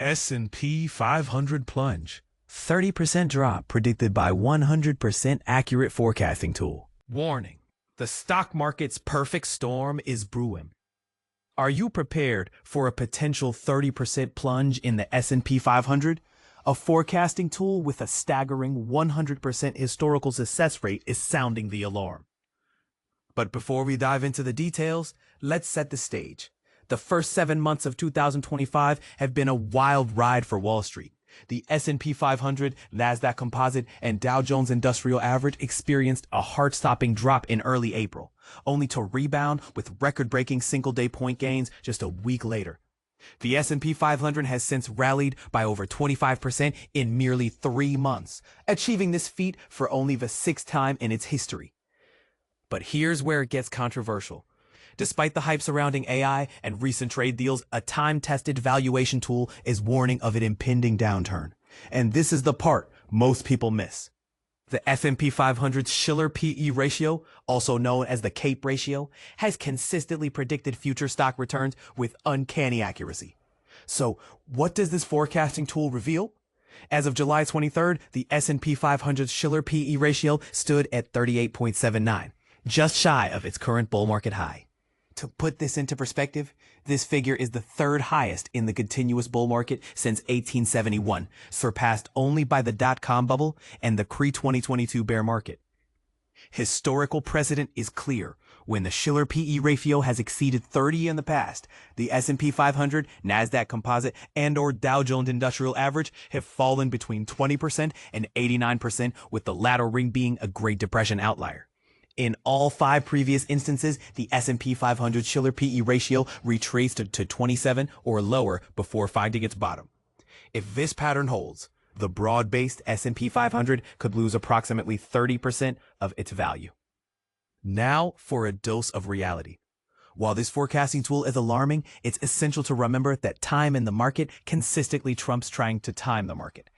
S&P 500 plunge. 30% drop predicted by 100% accurate forecasting tool. Warning, the stock market's perfect storm is brewing. Are you prepared for a potential 30% plunge in the S&P 500? A forecasting tool with a staggering 100% historical success rate is sounding the alarm. But before we dive into the details, let's set the stage. The first 7 months of 2025 have been a wild ride for Wall Street. The S&P 500, Nasdaq Composite, and Dow Jones Industrial Average experienced a heart-stopping drop in early April, only to rebound with record-breaking single-day point gains just a week later. The S&P 500 has since rallied by over 25% in merely 3 months, achieving this feat for only the 6th time in its history. But here's where it gets controversial. Despite the hype surrounding AI and recent trade deals, a time-tested valuation tool is warning of an impending downturn. And this is the part most people miss. The S&P 500's Shiller P ratio, also known as the CAPE ratio, has consistently predicted future stock returns with uncanny accuracy. So, what does this forecasting tool reveal? As of July 23rd, the S&P 500's Shiller P ratio stood at 38.79, just shy of its current bull market high. To put this into perspective, this figure is the 3rd highest in the continuous bull market since 1871, surpassed only by the dot-com bubble and the pre-2022 bear market. Historical precedent is clear. When the Shiller P ratio has exceeded 30 in the past, the S&P 500, Nasdaq Composite, and/or Dow Jones Industrial Average have fallen between 20% and 89%, with the latter ring being a Great Depression outlier. In all 5 previous instances, the S&P 500 Shiller P ratio retraced to 27 or lower before finding its bottom. If this pattern holds, the broad-based S&P 500 could lose approximately 30% of its value. Now for a dose of reality. While this forecasting tool is alarming, it's essential to remember that time in the market consistently trumps trying to time the market.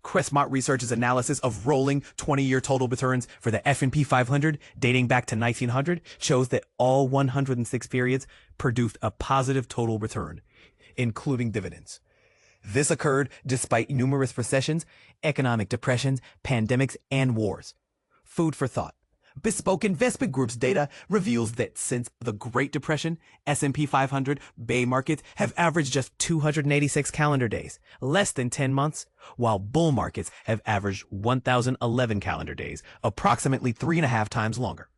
Crestmont Research's analysis of rolling 20-year total returns for the S&P 500 dating back to 1900 shows that all 106 periods produced a positive total return, including dividends. This occurred despite numerous recessions, economic depressions, pandemics, and wars. Food for thought. Bespoke Investment Group's data reveals that since the Great Depression, S&P 500 Bay markets have averaged just 286 calendar days, less than 10 months, while bull markets have averaged 1,011 calendar days, approximately 3.5 times longer.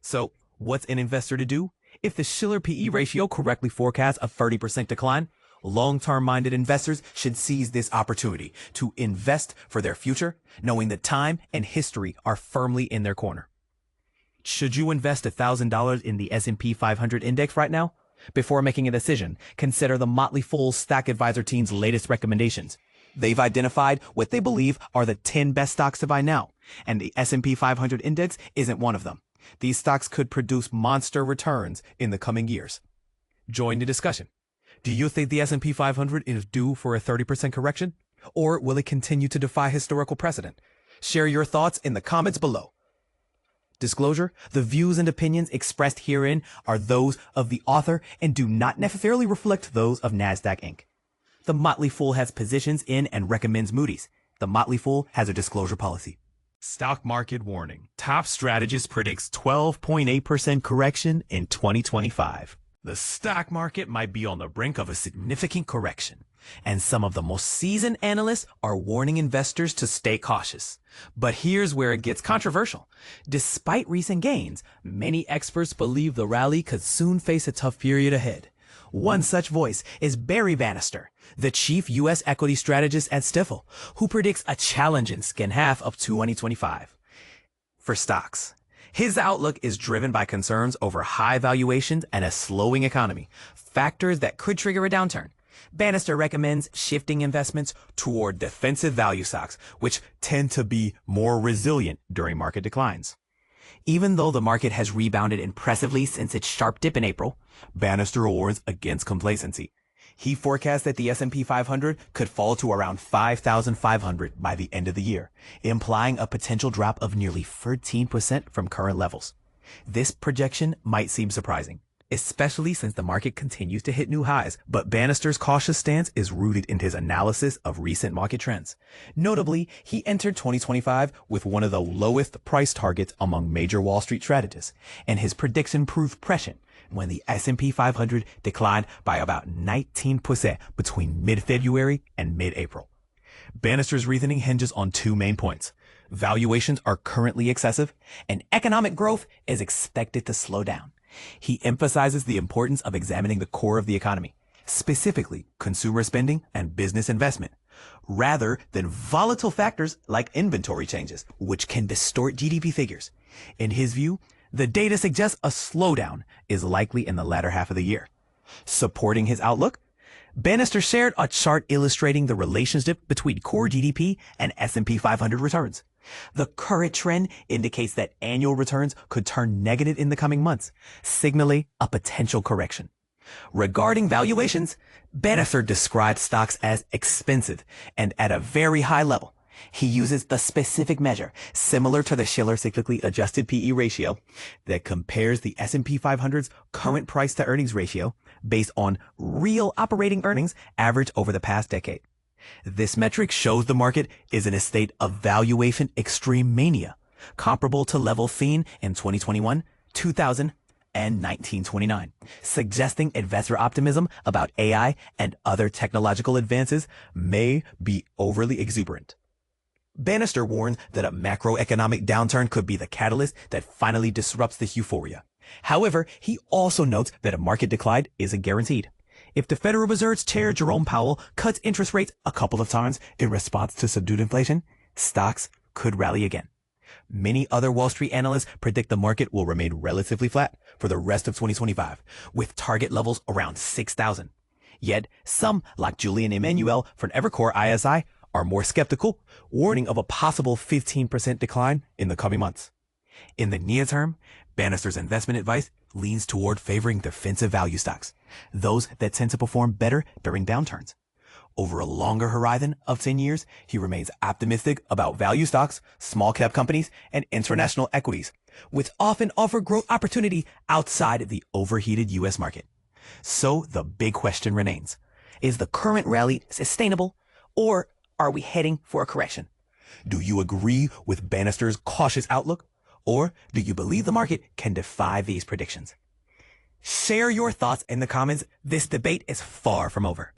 So, what's an investor to do? If the Shiller P ratio correctly forecasts a 30% decline, long-term minded investors should seize this opportunity to invest for their future, knowing that time and history are firmly in their corner. Should you invest $1,000 in the S&P 500 index right now? Before making a decision, consider the Motley Fool Stock Advisor team's latest recommendations. They've identified what they believe are the 10 best stocks to buy now, and the S&P 500 index isn't one of them. These stocks could produce monster returns in the coming years. Join the discussion. Do you think the S&P 500 is due for a 30% correction? Or will it continue to defy historical precedent? Share your thoughts in the comments below. Disclosure, the views and opinions expressed herein are those of the author and do not necessarily reflect those of Nasdaq Inc. The Motley Fool has positions in and recommends Moody's. The Motley Fool has a disclosure policy. Stock market warning. Top strategist predicts 12.8% correction in 2025. The stock market might be on the brink of a significant correction, and some of the most seasoned analysts are warning investors to stay cautious. But here's where it gets controversial. Despite recent gains, many experts believe the rally could soon face a tough period ahead. One such voice is Barry Bannister, the chief U.S. equity strategist at Stifel, who predicts a challenging second half of 2025. For stocks, his outlook is driven by concerns over high valuations and a slowing economy, factors that could trigger a downturn. Bannister recommends shifting investments toward defensive value stocks, which tend to be more resilient during market declines. Even though the market has rebounded impressively since its sharp dip in April, Bannister warns against complacency. He forecasts that the S&P 500 could fall to around 5,500 by the end of the year, implying a potential drop of nearly 13% from current levels. This projection might seem surprising. especially since the market continues to hit new highs. But Bannister's cautious stance is rooted in his analysis of recent market trends. Notably, he entered 2025 with one of the lowest price targets among major Wall Street strategists, and his prediction proved prescient when the S&P 500 declined by about 19% between mid-February and mid-April. Bannister's reasoning hinges on two main points. Valuations are currently excessive, and economic growth is expected to slow down. He emphasizes the importance of examining the core of the economy, specifically consumer spending and business investment, rather than volatile factors like inventory changes, which can distort GDP figures. In his view, the data suggests a slowdown is likely in the latter half of the year. Supporting his outlook, Bannister shared a chart illustrating the relationship between core GDP and S&P 500 returns. The current trend indicates that annual returns could turn negative in the coming months, signaling a potential correction. Regarding valuations, Bannister described stocks as expensive and at a very high level. He uses the specific measure, similar to the Shiller cyclically adjusted PE ratio, that compares the S&P 500's current price to earnings ratio based on real operating earnings averaged over the past decade. This metric shows the market is in a state of valuation extreme mania, comparable to level seen in 2021, 2000, and 1929, suggesting investor optimism about AI and other technological advances may be overly exuberant. Bannister warned that a macroeconomic downturn could be the catalyst that finally disrupts this euphoria. However, he also notes that a market decline isn't guaranteed. If the Federal Reserve's chair, Jerome Powell, cuts interest rates a couple of times in response to subdued inflation, stocks could rally again. Many other Wall Street analysts predict the market will remain relatively flat for the rest of 2025, with target levels around 6,000. Yet, some, like Julian Emmanuel from Evercore ISI, are more skeptical, warning of a possible 15% decline in the coming months. In the near term, Bannister's investment advice leans toward favoring defensive value stocks, those that tend to perform better during downturns. Over a longer horizon of 10 years, he remains optimistic about value stocks, small cap companies, and international equities, which often offer growth opportunity outside the overheated U.S. market. So the big question remains, is the current rally sustainable, or are we heading for a correction? Do you agree with Bannister's cautious outlook, or do you believe the market can defy these predictions? Share your thoughts in the comments. This debate is far from over.